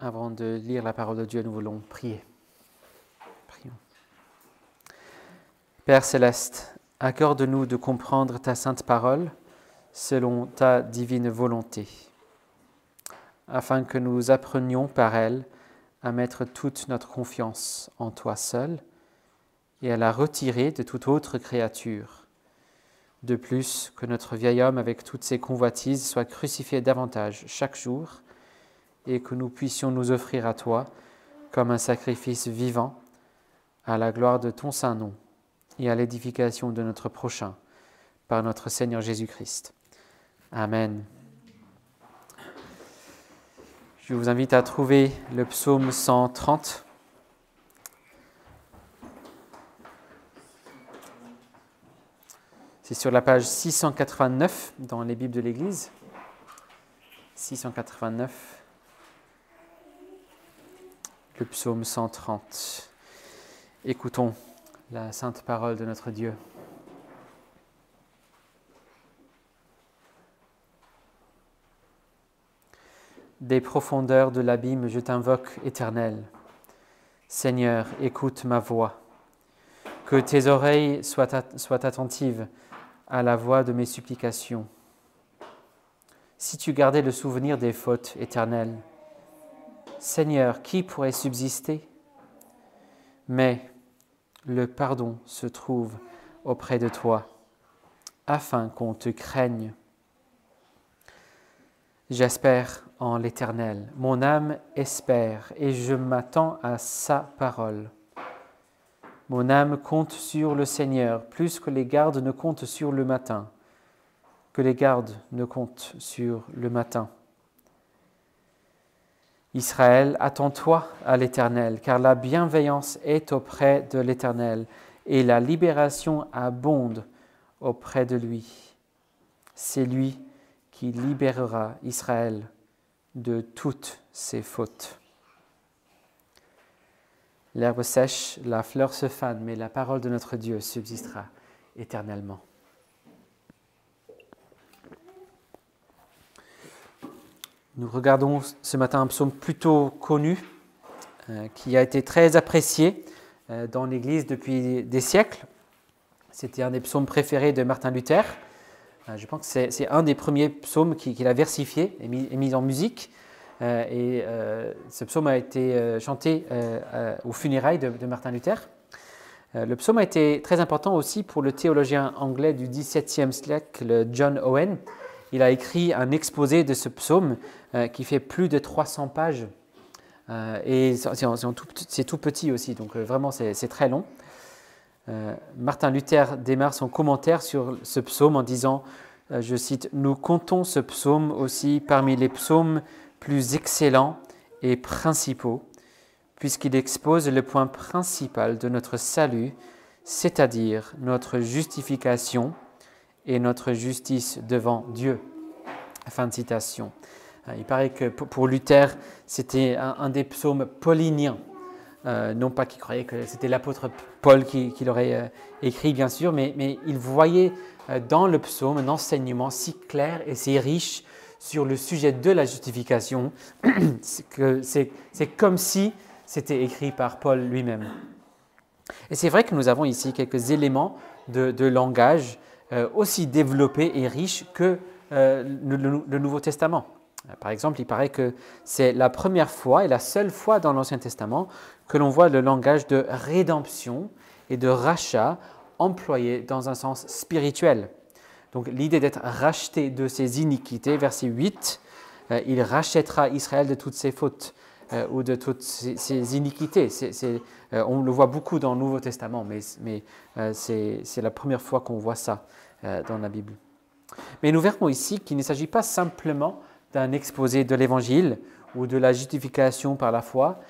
Avant de lire la parole de Dieu, nous voulons prier. Prions. Père céleste, accorde-nous de comprendre ta sainte parole selon ta divine volonté, afin que nous apprenions par elle à mettre toute notre confiance en toi seul et à la retirer de toute autre créature. De plus, que notre vieil homme avec toutes ses convoitises soit crucifié davantage chaque jour et que nous puissions nous offrir à toi comme un sacrifice vivant à la gloire de ton saint nom et à l'édification de notre prochain par notre Seigneur Jésus-Christ. Amen. Je vous invite à trouver le psaume 130. C'est sur la page 689 dans les Bibles de l'Église. 689. Le psaume 130. Écoutons la sainte parole de notre Dieu. Des profondeurs de l'abîme, je t'invoque, Éternel. Seigneur, écoute ma voix. Que tes oreilles soient attentives à la voix de mes supplications. Si tu gardais le souvenir des fautes, Éternel, Seigneur, qui pourrait subsister? Mais le pardon se trouve auprès de toi, afin qu'on te craigne. J'espère en l'Éternel, mon âme espère, et je m'attends à sa parole. Mon âme compte sur le Seigneur, plus que les gardes ne comptent sur le matin, que les gardes ne comptent sur le matin. Israël, attends-toi à l'Éternel, car la bienveillance est auprès de l'Éternel, et la libération abonde auprès de lui. C'est lui qui libérera Israël de toutes ses fautes. L'herbe sèche, la fleur se fane, mais la parole de notre Dieu subsistera éternellement. Nous regardons ce matin un psaume plutôt connu, qui a été très apprécié dans l'Église depuis des siècles. C'était un des psaumes préférés de Martin Luther. Je pense que c'est un des premiers psaumes qu'il a versifié et mis en musique. Ce psaume a été chanté aux funérailles de Martin Luther. Le psaume a été très important aussi pour le théologien anglais du XVIIe siècle, John Owen. Il a écrit un exposé de ce psaume qui fait plus de 300 pages. Et c'est tout petit aussi, donc vraiment c'est très long. Martin Luther démarre son commentaire sur ce psaume en disant, je cite, « Nous comptons ce psaume aussi parmi les psaumes plus excellents et principaux, puisqu'il expose le point principal de notre salut, c'est-à-dire notre justification et notre justice devant Dieu. » Fin de citation. Il paraît que pour Luther, c'était un des psaumes pauliniens. Non pas qu'il croyait que c'était l'apôtre Paul qui l'aurait écrit, bien sûr, mais il voyait dans le psaume un enseignement si clair et si riche sur le sujet de la justification que c'est comme si c'était écrit par Paul lui-même. Et c'est vrai que nous avons ici quelques éléments de langage aussi développés et riches que le Nouveau Testament. Par exemple, il paraît que c'est la première fois et la seule fois dans l'Ancien Testament que l'on voit le langage de rédemption et de rachat employé dans un sens spirituel. Donc l'idée d'être racheté de ses iniquités, verset 8, il rachètera Israël de toutes ses fautes ou de toutes ses iniquités. On le voit beaucoup dans le Nouveau Testament, mais c'est la première fois qu'on voit ça dans la Bible. Mais nous verrons ici qu'il ne s'agit pas simplement d'un exposé de l'Évangile ou de la justification par la foi,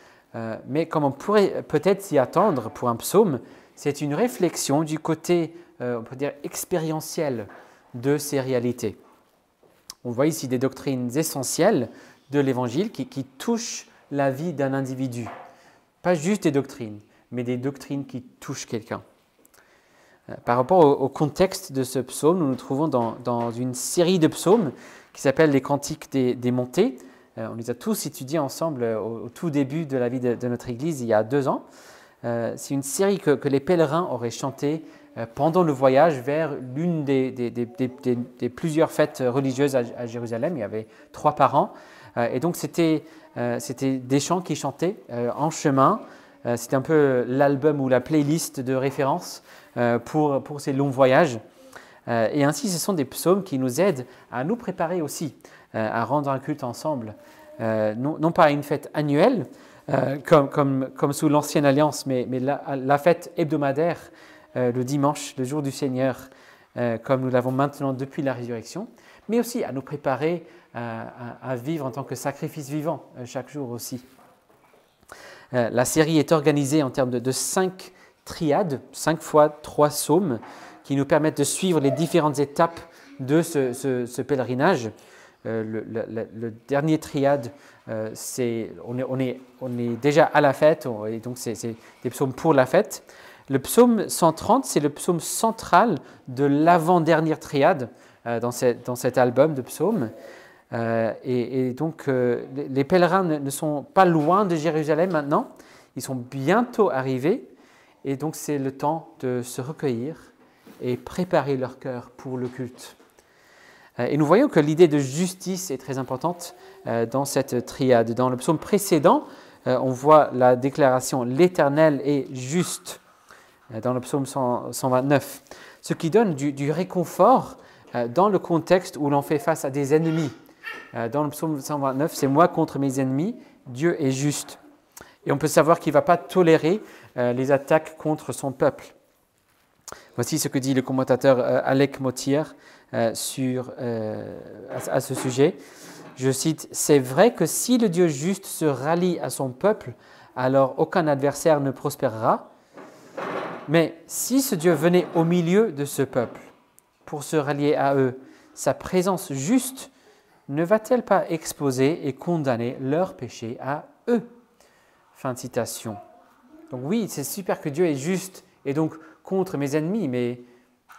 mais comme on pourrait peut-être s'y attendre pour un psaume, c'est une réflexion du côté, on peut dire, expérientiel de ces réalités. On voit ici des doctrines essentielles de l'Évangile qui touchent la vie d'un individu. Pas juste des doctrines, mais des doctrines qui touchent quelqu'un. Par rapport au contexte de ce psaume, nous nous trouvons dans une série de psaumes qui s'appelle les Cantiques des montées. On les a tous étudiés ensemble au tout début de la vie de notre Église, il y a 2 ans. C'est une série que les pèlerins auraient chantée pendant le voyage vers l'une des plusieurs fêtes religieuses à Jérusalem. Il y avait 3 par an. Et donc, c'était des chants qu'ils chantaient en chemin. C'était un peu l'album ou la playlist de référence pour ces longs voyages. Et ainsi, ce sont des psaumes qui nous aident à nous préparer aussi à rendre un culte ensemble. Non pas à une fête annuelle, comme sous l'Ancienne Alliance, mais la fête hebdomadaire, le dimanche, le jour du Seigneur, comme nous l'avons maintenant depuis la résurrection, mais aussi à nous préparer à vivre en tant que sacrifice vivant chaque jour aussi. La série est organisée en termes de 5 triades, 5 fois 3 psaumes, qui nous permettent de suivre les différentes étapes de ce pèlerinage. Le dernier triade, on est déjà à la fête, et donc c'est des psaumes pour la fête. Le psaume 130, c'est le psaume central de l'avant-dernière triade dans cet album de psaumes. Et donc, les pèlerins ne sont pas loin de Jérusalem maintenant, ils sont bientôt arrivés, et donc c'est le temps de se recueillir et préparer leur cœur pour le culte. Et nous voyons que l'idée de justice est très importante dans cette triade. Dans le psaume précédent, on voit la déclaration « L'Éternel est juste » dans le psaume 129, ce qui donne du réconfort dans le contexte où l'on fait face à des ennemis. Dans le psaume 129, c'est « Moi contre mes ennemis, Dieu est juste ». Et on peut savoir qu'il ne va pas tolérer les attaques contre son peuple. Voici ce que dit le commentateur Alec Mottier à ce sujet. Je cite, « C'est vrai que si le Dieu juste se rallie à son peuple, alors aucun adversaire ne prospérera. Mais si ce Dieu venait au milieu de ce peuple pour se rallier à eux, sa présence juste ne va-t-elle pas exposer et condamner leurs péchés à eux ?» Fin de citation. Donc oui, c'est super que Dieu est juste et donc contre mes ennemis, mais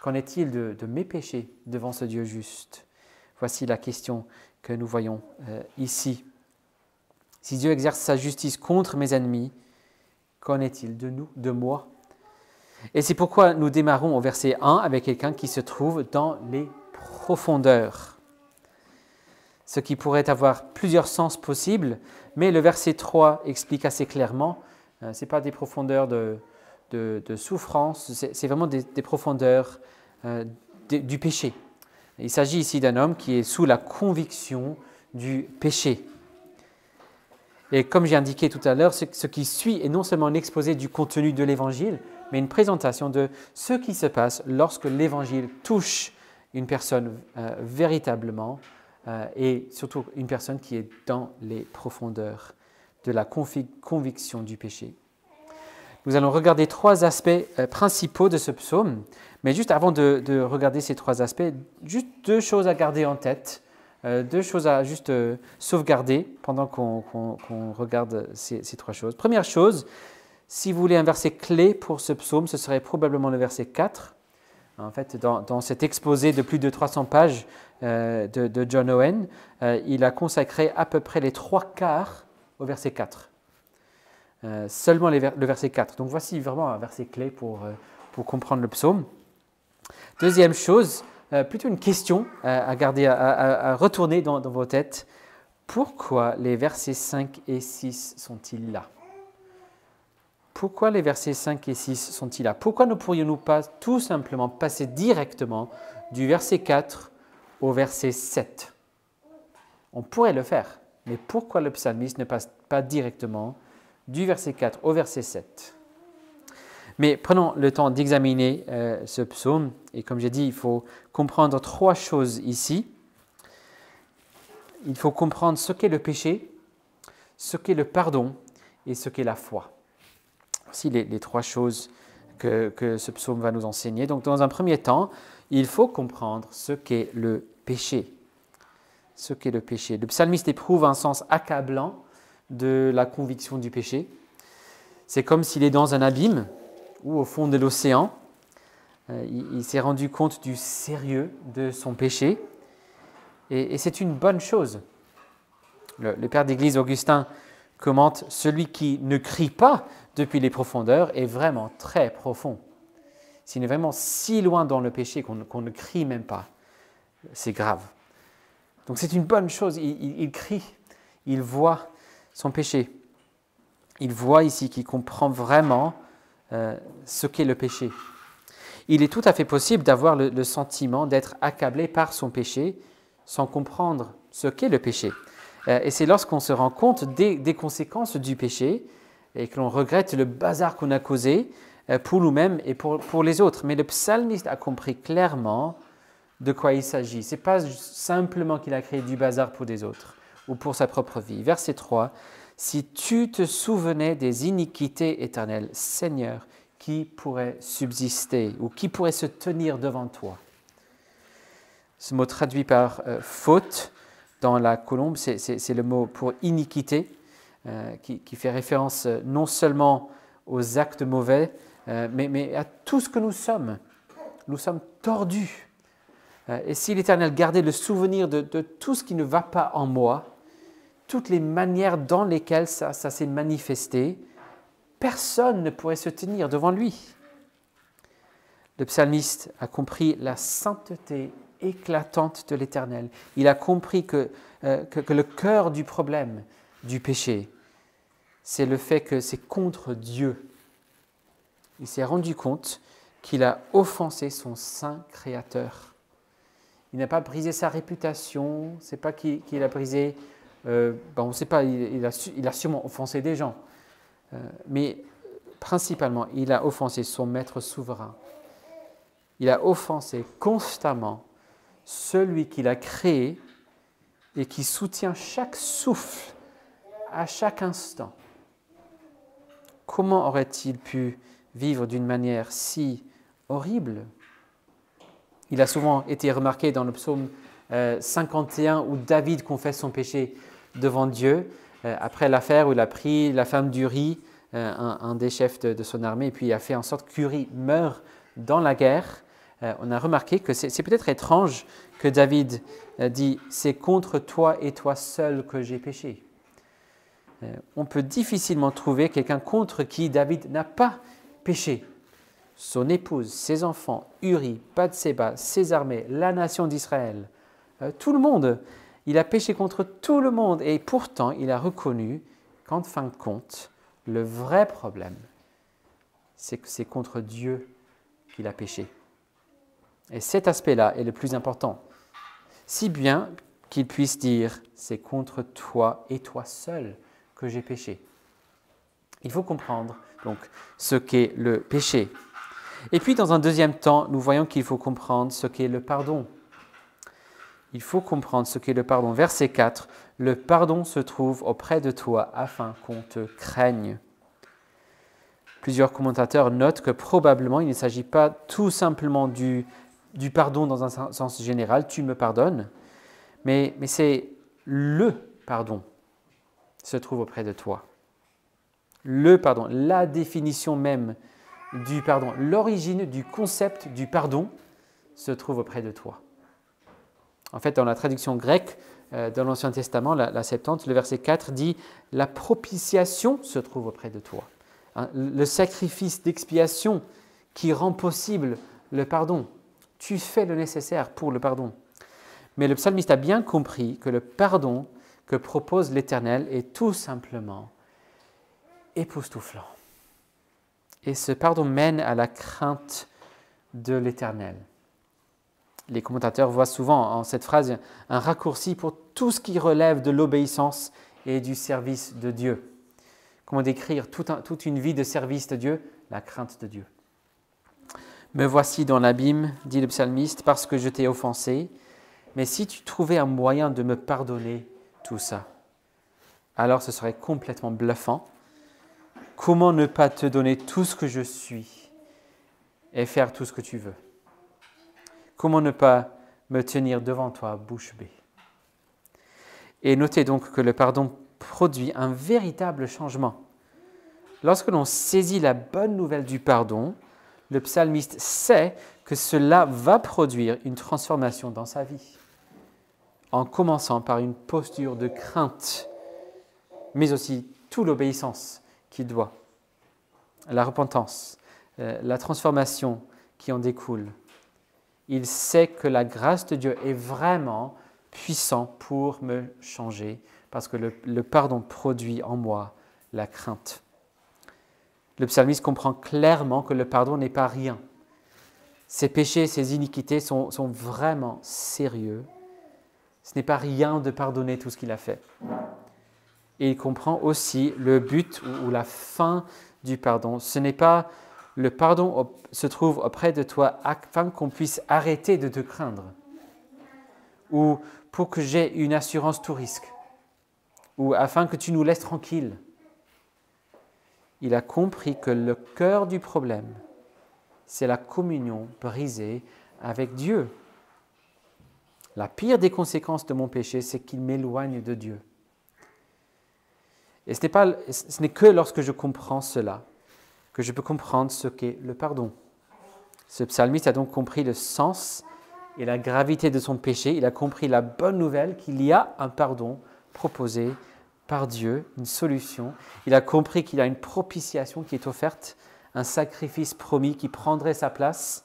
qu'en est-il de mes péchés devant ce Dieu juste? Voici la question que nous voyons ici. Si Dieu exerce sa justice contre mes ennemis, qu'en est-il de nous, de moi? Et c'est pourquoi nous démarrons au verset 1 avec quelqu'un qui se trouve dans les profondeurs. Ce qui pourrait avoir plusieurs sens possibles, mais le verset 3 explique assez clairement, ce n'est pas des profondeurs de souffrance, c'est vraiment des profondeurs du péché. Il s'agit ici d'un homme qui est sous la conviction du péché. Et comme j'ai indiqué tout à l'heure, ce qui suit est non seulement un exposé du contenu de l'Évangile, mais une présentation de ce qui se passe lorsque l'Évangile touche une personne véritablement, et surtout une personne qui est dans les profondeurs de la conviction du péché. Nous allons regarder 3 aspects principaux de ce psaume, mais juste avant de regarder ces 3 aspects, juste 2 choses à garder en tête, 2 choses à juste sauvegarder pendant qu'on regarde ces 3 choses. Première chose, si vous voulez un verset clé pour ce psaume, ce serait probablement le verset 4. En fait, dans cet exposé de plus de 300 pages de John Owen, il a consacré à peu près les 3/4 au verset 4. Seulement le verset 4. Donc voici vraiment un verset clé pour comprendre le psaume. Deuxième chose, plutôt une question à garder, à retourner dans vos têtes. Pourquoi les versets 5 et 6 sont-ils là? Pourquoi les versets 5 et 6 sont-ils là? Pourquoi ne pourrions-nous pas tout simplement passer directement du verset 4 au verset 7? On pourrait le faire, mais pourquoi le psalmiste ne passe pas directement du verset 4 au verset 7? Mais prenons le temps d'examiner ce psaume, et comme j'ai dit, il faut comprendre 3 choses ici. Il faut comprendre ce qu'est le péché, ce qu'est le pardon et ce qu'est la foi. Voici les 3 choses que ce psaume va nous enseigner. Donc, dans un premier temps, il faut comprendre ce qu'est le péché. Ce qu'est le péché. Le psalmiste éprouve un sens accablant de la conviction du péché. C'est comme s'il est dans un abîme ou au fond de l'océan. Il s'est rendu compte du sérieux de son péché. Et c'est une bonne chose. Le père d'Église Augustin commente « Celui qui ne crie pas depuis les profondeurs est vraiment très profond. S'il est vraiment si loin dans le péché qu'on ne crie même pas, c'est grave. » Donc c'est une bonne chose, il crie, il voit son péché. Il voit ici qu'il comprend vraiment ce qu'est le péché. Il est tout à fait possible d'avoir le sentiment d'être accablé par son péché sans comprendre ce qu'est le péché. Et c'est lorsqu'on se rend compte des conséquences du péché et que l'on regrette le bazar qu'on a causé pour nous-mêmes et pour les autres. Mais le psalmiste a compris clairement de quoi il s'agit. Ce n'est pas simplement qu'il a créé du bazar pour des autres ou pour sa propre vie. Verset 3, « Si tu te souvenais des iniquités éternelles, Seigneur, qui pourrait subsister ou qui pourrait se tenir devant toi ?» Ce mot traduit par faute dans la colombe, c'est le mot pour iniquité, qui fait référence non seulement aux actes mauvais, mais à tout ce que nous sommes. Nous sommes tordus. Et si l'Éternel gardait le souvenir de tout ce qui ne va pas en moi, toutes les manières dans lesquelles ça s'est manifesté, personne ne pourrait se tenir devant lui. Le psalmiste a compris la sainteté éclatante de l'Éternel. Il a compris que le cœur du problème du péché, c'est le fait que c'est contre Dieu. Il s'est rendu compte qu'il a offensé son saint Créateur. Il n'a pas brisé sa réputation, c'est pas qu'il a brisé, on ne sait pas, il a sûrement offensé des gens, mais principalement, il a offensé son maître souverain. Il a offensé constamment celui qu'il a créé et qui soutient chaque souffle à chaque instant. Comment aurait-il pu vivre d'une manière si horrible ? Il a souvent été remarqué dans le psaume 51 où David confesse son péché devant Dieu après l'affaire où il a pris la femme d'Uri, un des chefs de son armée, et puis il a fait en sorte qu'Uri meure dans la guerre. On a remarqué que c'est peut-être étrange que David dit « C'est contre toi et toi seul que j'ai péché ». On peut difficilement trouver quelqu'un contre qui David n'a pas péché. Son épouse, ses enfants, Uri, Bathséba, ses armées, la nation d'Israël, tout le monde. Il a péché contre tout le monde et pourtant il a reconnu qu'en fin de compte, le vrai problème, c'est que c'est contre Dieu qu'il a péché. Et cet aspect-là est le plus important. Si bien qu'il puisse dire « c'est contre toi et toi seul que j'ai péché ». Il faut comprendre donc ce qu'est le péché. Et puis dans un deuxième temps, nous voyons qu'il faut comprendre ce qu'est le pardon. Il faut comprendre ce qu'est le pardon. Verset 4, « Le pardon se trouve auprès de toi afin qu'on te craigne ». Plusieurs commentateurs notent que probablement il ne s'agit pas tout simplement du pardon dans un sens général, tu me pardonnes, mais c'est le pardon se trouve auprès de toi. Le pardon, la définition même du pardon, l'origine du concept du pardon se trouve auprès de toi. En fait, dans la traduction grecque de l'Ancien Testament, la Septante, le verset 4 dit « La propitiation se trouve auprès de toi ». Le sacrifice d'expiation qui rend possible le pardon. Tu fais le nécessaire pour le pardon. Mais le psalmiste a bien compris que le pardon que propose l'Éternel est tout simplement époustouflant. Et ce pardon mène à la crainte de l'Éternel. Les commentateurs voient souvent en cette phrase un raccourci pour tout ce qui relève de l'obéissance et du service de Dieu. Comment décrire toute une vie de service de Dieu ? La crainte de Dieu. Me voici dans l'abîme, dit le psalmiste, parce que je t'ai offensé. Mais si tu trouvais un moyen de me pardonner tout ça, alors ce serait complètement bluffant. Comment ne pas te donner tout ce que je suis et faire tout ce que tu veux ? Comment ne pas me tenir devant toi bouche bée ? Et notez donc que le pardon produit un véritable changement. Lorsque l'on saisit la bonne nouvelle du pardon, le psalmiste sait que cela va produire une transformation dans sa vie. en commençant par une posture de crainte, mais aussi toute l'obéissance qu'il doit, la repentance, la transformation qui en découle. Il sait que la grâce de Dieu est vraiment puissante pour me changer, parce que le pardon produit en moi la crainte. Le psalmiste comprend clairement que le pardon n'est pas rien. Ses péchés, ses iniquités sont vraiment sérieux. Ce n'est pas rien de pardonner tout ce qu'il a fait. Et il comprend aussi le but ou la fin du pardon. Ce n'est pas le pardon se trouve auprès de toi afin qu'on puisse arrêter de te craindre, ou pour que j'ai une assurance tout risque, ou afin que tu nous laisses tranquilles. Il a compris que le cœur du problème, c'est la communion brisée avec Dieu. La pire des conséquences de mon péché, c'est qu'il m'éloigne de Dieu. Et ce n'est que lorsque je comprends cela que je peux comprendre ce qu'est le pardon. Ce psalmiste a donc compris le sens et la gravité de son péché. Il a compris la bonne nouvelle qu'il y a un pardon proposé par Dieu, une solution. Il a compris qu'il y a une propitiation qui est offerte, un sacrifice promis qui prendrait sa place.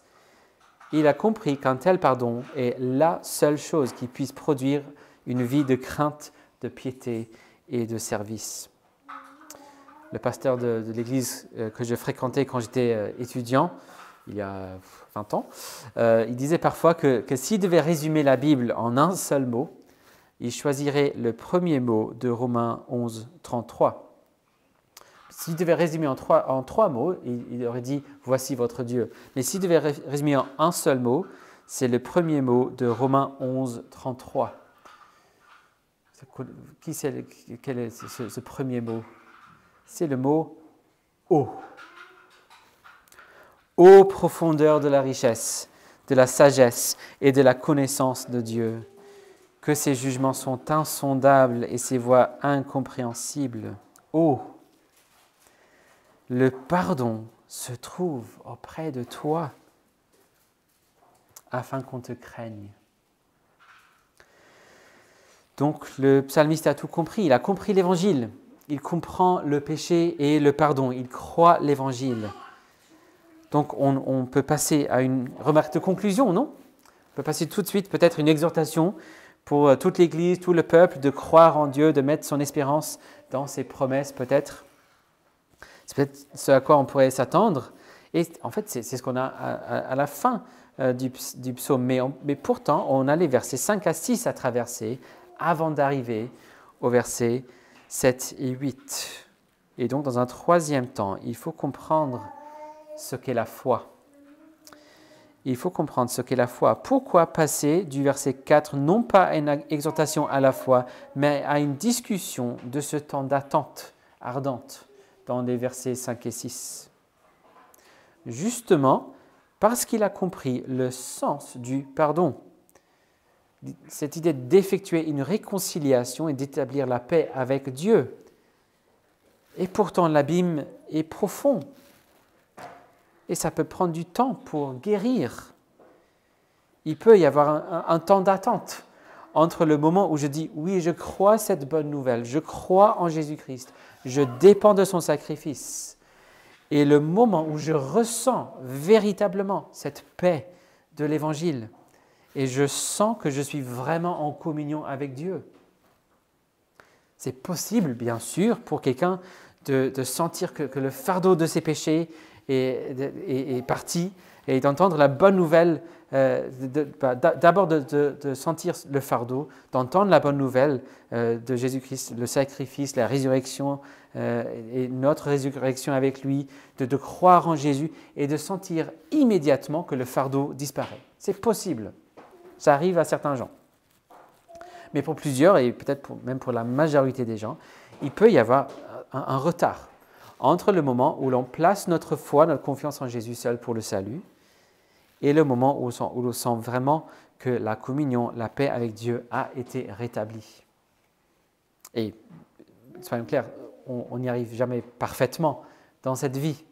Il a compris qu'un tel pardon est la seule chose qui puisse produire une vie de crainte, de piété et de service. Le pasteur de l'église que je fréquentais quand j'étais étudiant, il y a 20 ans, il disait parfois que s'il devait résumer la Bible en un seul mot, il choisirait le premier mot de Romains 11, 33. S'il devait résumer en trois mots, il aurait dit « Voici votre Dieu ». Mais s'il devait résumer en un seul mot, c'est le premier mot de Romains 11, 33. Quel est ce premier mot ? C'est le mot « ô ». Ô profondeur de la richesse, de la sagesse et de la connaissance de Dieu, que ses jugements sont insondables et ses voies incompréhensibles. Ô, le pardon se trouve auprès de toi afin qu'on te craigne. Donc le psalmiste a tout compris, il a compris l'évangile. Il comprend le péché et le pardon. Il croit l'évangile. Donc, on peut passer à une remarque de conclusion, non ? On peut passer tout de suite peut-être une exhortation pour toute l'Église, tout le peuple, de croire en Dieu, de mettre son espérance dans ses promesses, peut-être. C'est peut-être ce à quoi on pourrait s'attendre. Et en fait, c'est ce qu'on a à la fin du psaume. Mais pourtant, on a les versets 5 à 6 à traverser avant d'arriver au verset 7 et 8. Et donc, dans un troisième temps, il faut comprendre ce qu'est la foi. Il faut comprendre ce qu'est la foi. Pourquoi passer du verset 4, non pas à une exhortation à la foi, mais à une discussion de ce temps d'attente ardente dans les versets 5 et 6 ? Justement, parce qu'il a compris le sens du pardon. Cette idée d'effectuer une réconciliation et d'établir la paix avec Dieu. Et pourtant, l'abîme est profond. Et ça peut prendre du temps pour guérir. Il peut y avoir un temps d'attente entre le moment où je dis « Oui, je crois cette bonne nouvelle, je crois en Jésus-Christ, je dépends de son sacrifice » et le moment où je ressens véritablement cette paix de l'Évangile et je sens que je suis vraiment en communion avec Dieu. C'est possible, bien sûr, pour quelqu'un de sentir que le fardeau de ses péchés est parti et d'entendre la bonne nouvelle, d'abord de sentir le fardeau, d'entendre la bonne nouvelle de Jésus-Christ, le sacrifice, la résurrection et notre résurrection avec lui, de croire en Jésus et de sentir immédiatement que le fardeau disparaît. C'est possible. Ça arrive à certains gens. Mais pour plusieurs, et peut-être même pour la majorité des gens, il peut y avoir un retard entre le moment où l'on place notre foi, notre confiance en Jésus seul pour le salut, et le moment où l'on sent vraiment que la communion, la paix avec Dieu a été rétablie. Et soyons clairs, on n'y arrive jamais parfaitement dans cette vie,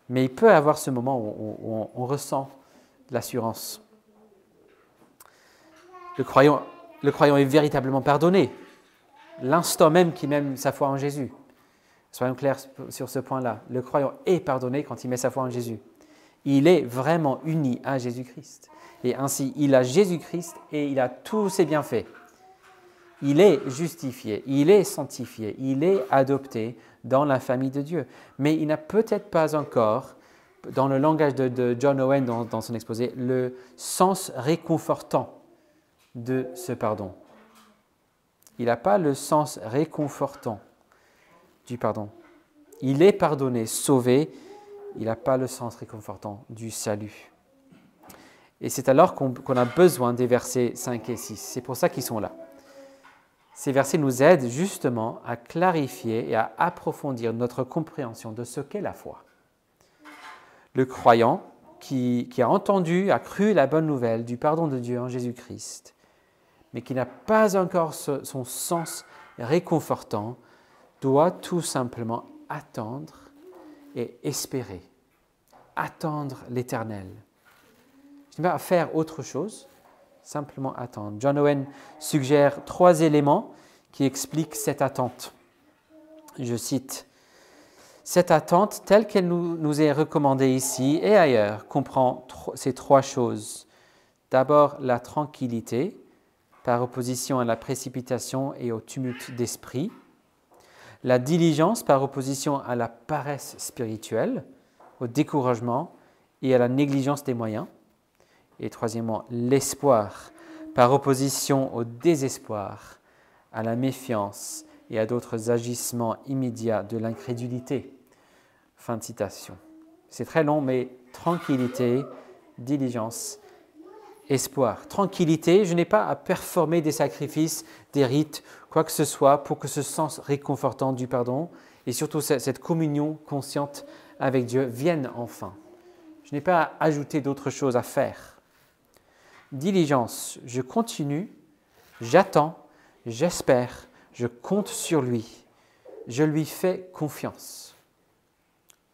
mais il peut y avoir ce moment où on ressent l'assurance. Le croyant le croyant est véritablement pardonné, l'instant même qu'il met sa foi en Jésus. Soyons clairs sur ce point-là. Le croyant est pardonné quand il met sa foi en Jésus. Il est vraiment uni à Jésus-Christ. Et ainsi, il a Jésus-Christ et il a tous ses bienfaits. Il est justifié, il est sanctifié, il est adopté dans la famille de Dieu. Mais il n'a peut-être pas encore, dans le langage de John Owen dans son exposé, le sens réconfortant de ce pardon. Il n'a pas le sens réconfortant du pardon. Il est pardonné, sauvé, il n'a pas le sens réconfortant du salut. Et c'est alors qu'on a besoin des versets 5 et 6. C'est pour ça qu'ils sont là. Ces versets nous aident justement à clarifier et à approfondir notre compréhension de ce qu'est la foi. Le croyant qui a entendu, a cru la bonne nouvelle du pardon de Dieu en Jésus-Christ, mais qui n'a pas encore son sens réconfortant, doit tout simplement attendre et espérer. Attendre l'Éternel. Je n'ai pas à faire autre chose, simplement attendre. John Owen suggère 3 éléments qui expliquent cette attente. Je cite, « Cette attente, telle qu'elle nous est recommandée ici et ailleurs, comprend ces 3 choses. D'abord, la tranquillité, par opposition à la précipitation et au tumulte d'esprit. La diligence, par opposition à la paresse spirituelle, au découragement et à la négligence des moyens. Et troisièmement, l'espoir, par opposition au désespoir, à la méfiance et à d'autres agissements immédiats de l'incrédulité. » Fin de citation. C'est très long, mais tranquillité, diligence, espoir. Tranquillité, je n'ai pas à performer des sacrifices, des rites, quoi que ce soit, pour que ce sens réconfortant du pardon et surtout cette communion consciente avec Dieu vienne enfin. Je n'ai pas à ajouter d'autres choses à faire. Diligence, je continue, j'attends, j'espère, je compte sur lui, je lui fais confiance.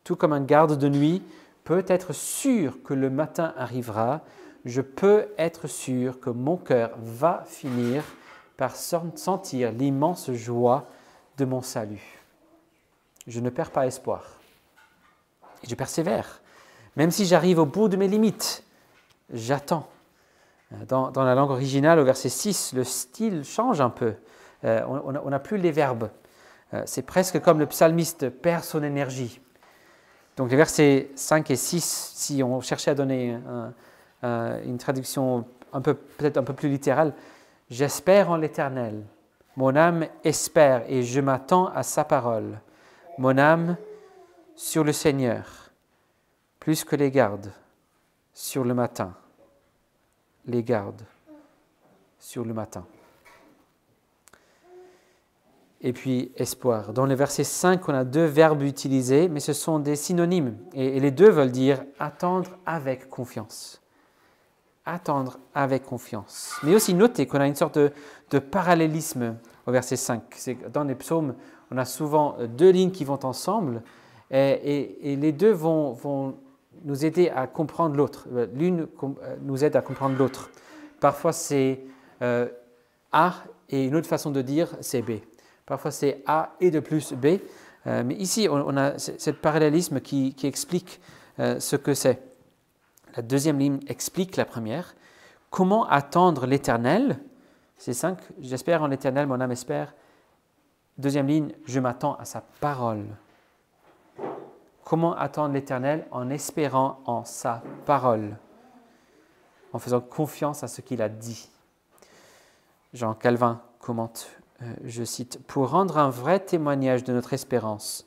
Tout comme un garde de nuit peut être sûr que le matin arrivera, je peux être sûr que mon cœur va finir par sentir l'immense joie de mon salut. Je ne perds pas espoir. Et je persévère. Même si j'arrive au bout de mes limites, j'attends. Dans la langue originale, au verset 6, le style change un peu. On n'a plus les verbes. C'est presque comme le psalmiste perd son énergie. Donc les versets 5 et 6, si on cherchait à donner une traduction peut-être un peu plus littérale, « J'espère en l'Éternel. Mon âme espère et je m'attends à sa parole. Mon âme sur le Seigneur, plus que les gardes sur le matin. » Les gardes sur le matin. Et puis, espoir. Dans le verset 5, on a 2 verbes utilisés, mais ce sont des synonymes. Et les 2 veulent dire attendre avec confiance. Attendre avec confiance. Mais aussi notez qu'on a une sorte de parallélisme au verset 5. Dans les psaumes, on a souvent 2 lignes qui vont ensemble et les 2 vont nous aider à comprendre l'autre. L'une nous aide à comprendre l'autre. Parfois, c'est A et une autre façon de dire, c'est B. Parfois, c'est A et de plus B. Mais ici, on a ce parallélisme qui explique ce que c'est. La deuxième ligne explique la première. Comment attendre l'Éternel? C'est 5. J'espère en l'Éternel, mon âme espère. Deuxième ligne, je m'attends à sa parole. Comment attendre l'Éternel? En espérant en sa parole, en faisant confiance à ce qu'il a dit. Jean Calvin commente, je cite, « Pour rendre un vrai témoignage de notre espérance,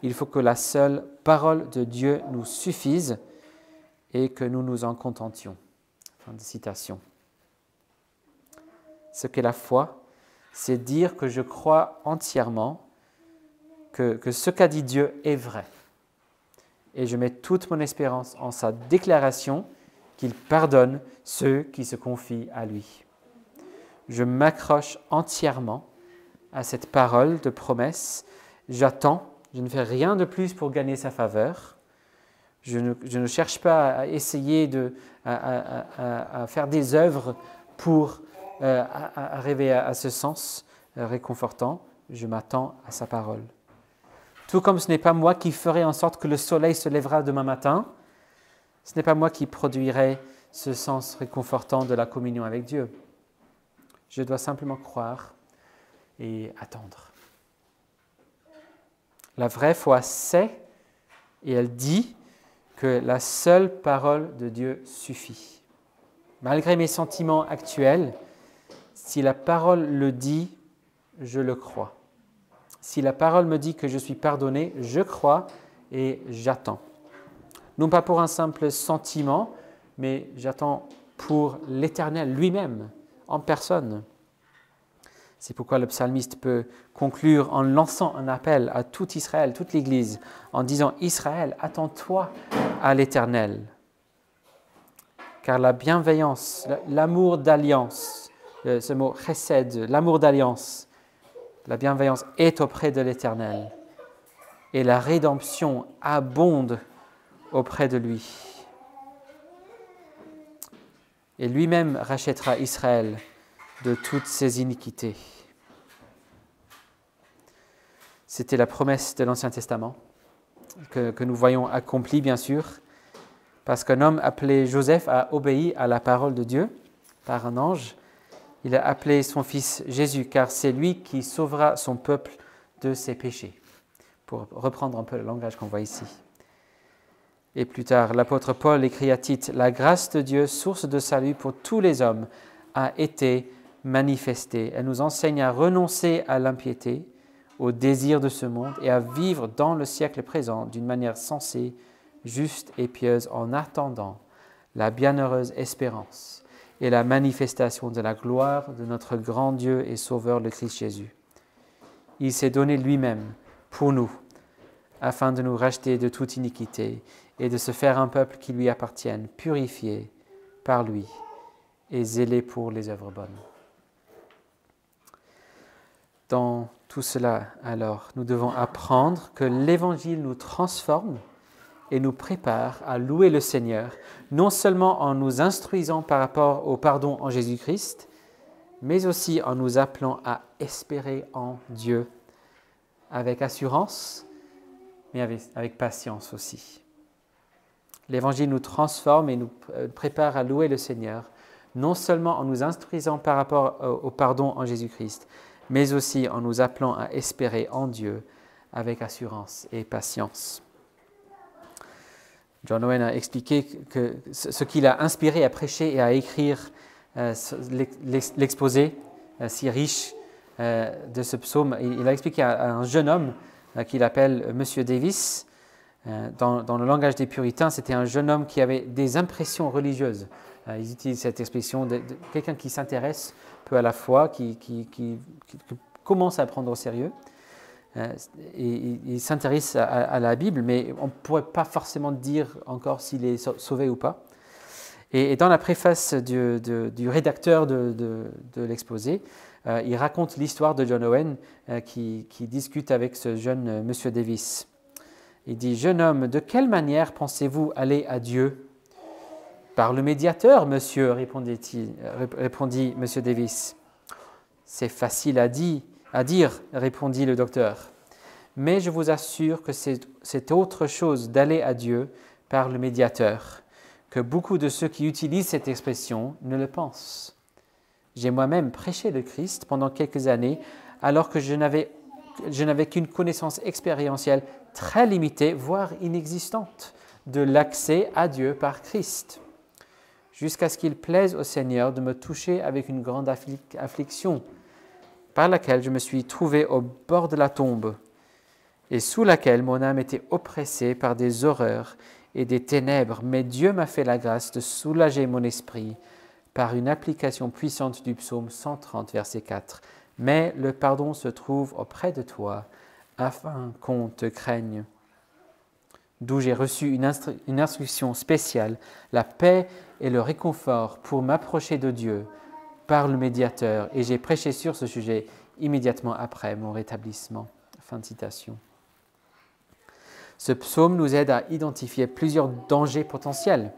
il faut que la seule parole de Dieu nous suffise et que nous nous en contentions. » Fin de citation. Ce qu'est la foi, c'est dire que je crois entièrement que ce qu'a dit Dieu est vrai. Et je mets toute mon espérance en sa déclaration qu'il pardonne ceux qui se confient à lui. Je m'accroche entièrement à cette parole de promesse. J'attends, je ne fais rien de plus pour gagner sa faveur. Je ne cherche pas à essayer à faire des œuvres pour arriver à ce sens réconfortant. Je m'attends à sa parole. Tout comme ce n'est pas moi qui ferai en sorte que le soleil se lèvera demain matin, ce n'est pas moi qui produirai ce sens réconfortant de la communion avec Dieu. Je dois simplement croire et attendre. La vraie foi sait et elle dit que la seule parole de Dieu suffit. Malgré mes sentiments actuels, si la parole le dit, je le crois. Si la parole me dit que je suis pardonné, je crois et j'attends. Non pas pour un simple sentiment, mais j'attends pour l'Éternel lui-même, en personne. C'est pourquoi le psalmiste peut conclure en lançant un appel à tout Israël, toute l'Église, en disant « Israël, attends-toi à l'Éternel ». Car la bienveillance, l'amour d'alliance, ce mot « chesed », l'amour d'alliance, la bienveillance est auprès de l'Éternel et la rédemption abonde auprès de lui. Et lui-même rachètera Israël de toutes ses iniquités. C'était la promesse de l'Ancien Testament que nous voyons accomplie, bien sûr, parce qu'un homme appelé Joseph a obéi à la parole de Dieu par un ange. Il a appelé son fils Jésus, car c'est lui qui sauvera son peuple de ses péchés, pour reprendre un peu le langage qu'on voit ici. Et plus tard, l'apôtre Paul écrit à Tite « La grâce de Dieu, source de salut pour tous les hommes, a été manifestée. Elle nous enseigne à renoncer à l'impiété, au désir de ce monde et à vivre dans le siècle présent d'une manière sensée, juste et pieuse en attendant la bienheureuse espérance et la manifestation de la gloire de notre grand Dieu et Sauveur, le Christ Jésus. Il s'est donné lui-même pour nous, afin de nous racheter de toute iniquité et de se faire un peuple qui lui appartienne, purifié par lui et zélé pour les œuvres bonnes. Dans tout cela, alors, nous devons apprendre que l'Évangile nous transforme et nous prépare à louer le Seigneur, non seulement en nous instruisant par rapport au pardon en Jésus-Christ, mais aussi en nous appelant à espérer en Dieu, avec assurance, mais avec patience aussi. L'Évangile nous transforme et nous prépare à louer le Seigneur, non seulement en nous instruisant par rapport au pardon en Jésus-Christ, mais aussi en nous appelant à espérer en Dieu avec assurance et patience. John Owen a expliqué que ce qui l'a inspiré à prêcher et à écrire l'exposé si riche de ce psaume, il a expliqué à un jeune homme qu'il appelle Monsieur Davis. Dans le langage des puritains, c'était un jeune homme qui avait des impressions religieuses. Ils utilisent cette expression de quelqu'un qui s'intéresse peu à la foi, qui commence à prendre au sérieux. Et il s'intéresse à la Bible, mais on ne pourrait pas forcément dire encore s'il est sauvé ou pas. Et dans la préface du rédacteur de l'exposé, il raconte l'histoire de John Owen qui discute avec ce jeune Monsieur Davis. Il dit « Jeune homme, de quelle manière pensez-vous aller à Dieu ?»« Par le médiateur, monsieur, répondit Monsieur Davis. « C'est facile à dire, répondit le docteur. Mais je vous assure que c'est autre chose d'aller à Dieu par le médiateur, que beaucoup de ceux qui utilisent cette expression ne le pensent. J'ai moi-même prêché le Christ pendant quelques années, alors que je n'avais qu'une connaissance expérientielle très limitée, voire inexistante, de l'accès à Dieu par Christ, jusqu'à ce qu'il plaise au Seigneur de me toucher avec une grande affliction, par laquelle je me suis trouvé au bord de la tombe, et sous laquelle mon âme était oppressée par des horreurs et des ténèbres, mais Dieu m'a fait la grâce de soulager mon esprit par une application puissante du psaume 130, verset 4. Mais le pardon se trouve auprès de toi, afin qu'on te craigne. D'où j'ai reçu une instruction spéciale, la paix et le réconfort pour m'approcher de Dieu par le médiateur, et j'ai prêché sur ce sujet immédiatement après mon rétablissement. » Fin de citation. Ce psaume nous aide à identifier plusieurs dangers potentiels,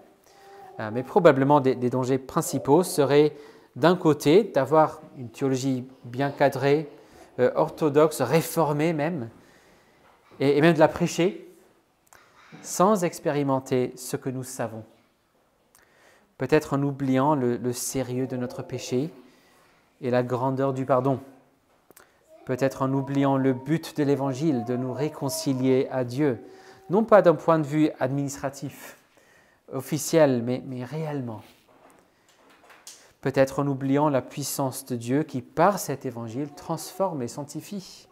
mais probablement des dangers principaux seraient d'un côté, d'avoir une théologie bien cadrée, orthodoxe, réformée même, et même de la prêcher, sans expérimenter ce que nous savons. Peut-être en oubliant le sérieux de notre péché et la grandeur du pardon. Peut-être en oubliant le but de l'Évangile, de nous réconcilier à Dieu, non pas d'un point de vue administratif, officiel, mais réellement. Peut-être en oubliant la puissance de Dieu qui, par cet Évangile, transforme et sanctifie.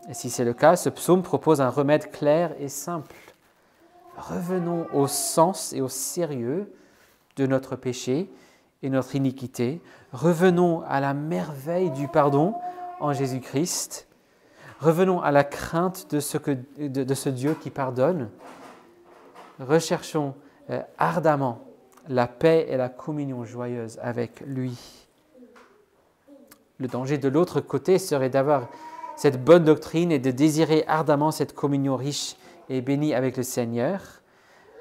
Et si c'est le cas, ce psaume propose un remède clair et simple. Revenons au sens et au sérieux de notre péché et notre iniquité. Revenons à la merveille du pardon en Jésus-Christ. Revenons à la crainte de ce Dieu qui pardonne. Recherchons ardemment la paix et la communion joyeuse avec lui. Le danger de l'autre côté serait d'avoir cette bonne doctrine et de désirer ardemment cette communion riche et bénie avec le Seigneur,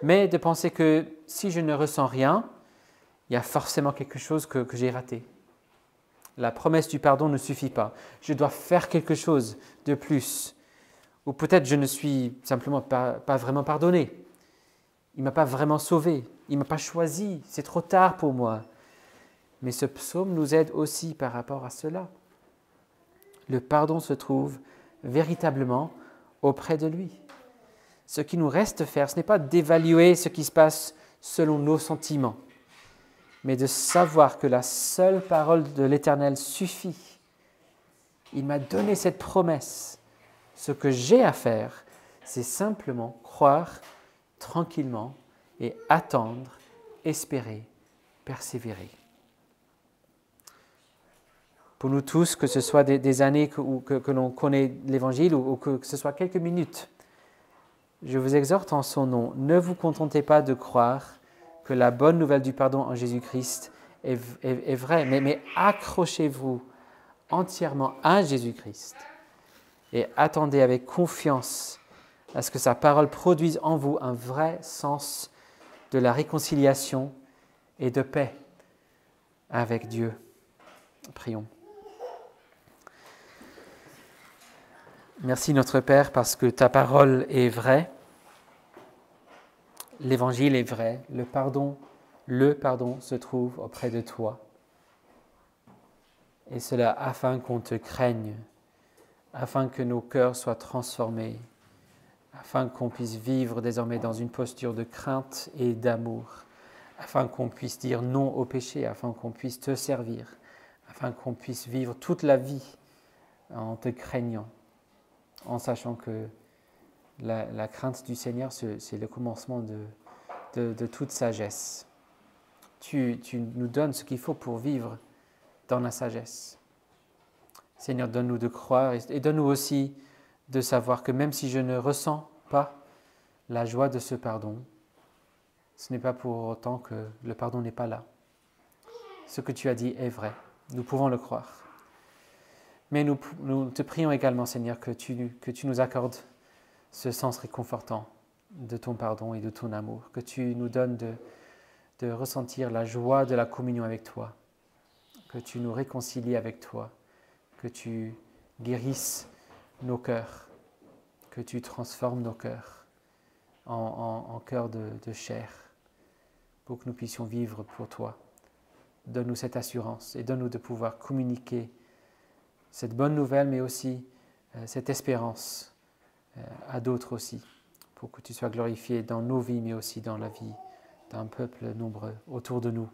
mais de penser que si je ne ressens rien, il y a forcément quelque chose que j'ai raté. La promesse du pardon ne suffit pas. Je dois faire quelque chose de plus. Ou peut-être je ne suis simplement pas vraiment pardonné. Il ne m'a pas vraiment sauvé. Il ne m'a pas choisi. C'est trop tard pour moi. Mais ce psaume nous aide aussi par rapport à cela. Le pardon se trouve véritablement auprès de lui. Ce qui nous reste faire, ce n'est pas d'évaluer ce qui se passe selon nos sentiments, mais de savoir que la seule parole de l'Éternel suffit. Il m'a donné cette promesse. Ce que j'ai à faire, c'est simplement croire tranquillement et attendre, espérer, persévérer. Pour nous tous, que ce soit des années que l'on connaît l'Évangile ou que ce soit quelques minutes, je vous exhorte en son nom, ne vous contentez pas de croire que la bonne nouvelle du pardon en Jésus-Christ est vraie, mais accrochez-vous entièrement à Jésus-Christ et attendez avec confiance à ce que sa parole produise en vous un vrai sens de la réconciliation et de paix avec Dieu. Prions. Merci notre Père parce que ta parole est vraie, l'Évangile est vrai, le pardon se trouve auprès de toi. Et cela afin qu'on te craigne, afin que nos cœurs soient transformés, afin qu'on puisse vivre désormais dans une posture de crainte et d'amour, afin qu'on puisse dire non au péché, afin qu'on puisse te servir, afin qu'on puisse vivre toute la vie en te craignant, en sachant que la crainte du Seigneur, c'est le commencement de toute sagesse. Tu nous donnes ce qu'il faut pour vivre dans la sagesse. Seigneur, donne-nous de croire et donne-nous aussi de savoir que même si je ne ressens pas la joie de ce pardon, ce n'est pas pour autant que le pardon n'est pas là. Ce que tu as dit est vrai. Nous pouvons le croire. Mais nous te prions également, Seigneur, que tu nous accordes ce sens réconfortant de ton pardon et de ton amour, que tu nous donnes de ressentir la joie de la communion avec toi, que tu nous réconcilies avec toi, que tu guérisses nos cœurs, que tu transformes nos cœurs en cœurs de chair, pour que nous puissions vivre pour toi. Donne-nous cette assurance et donne-nous de pouvoir communiquer cette bonne nouvelle, mais aussi cette espérance à d'autres aussi, pour que tu sois glorifié dans nos vies, mais aussi dans la vie d'un peuple nombreux autour de nous.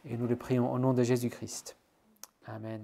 Et nous le prions au nom de Jésus-Christ. Amen.